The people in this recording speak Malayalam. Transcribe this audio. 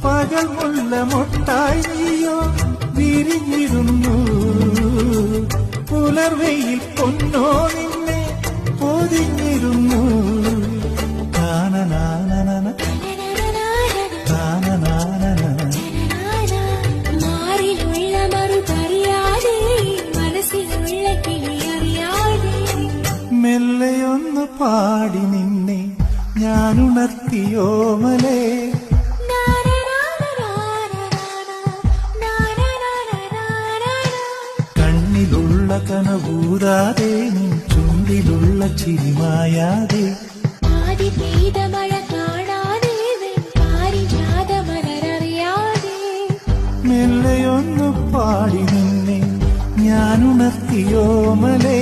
പകൽ മുല്ല മൊട്ടായി നീയോ വിരിഞ്ഞിരുന്നു. പുലർവെയിൽ പൊന്നോ നിന്നെ പൊതിഞ്ഞിരുന്നു. മെല്ലയൊന്നു പാടി നിന്നെ ഞാനുണർത്തിയോമലേ. കണ്ണിലുള്ള കനവൂരാതെ നിൻ ചുണ്ടിലുള്ള ചിരിമായാതെ മെല്ലയൊന്നു പാടി നിന്നെ ഞാനുണർത്തിയോമലേ.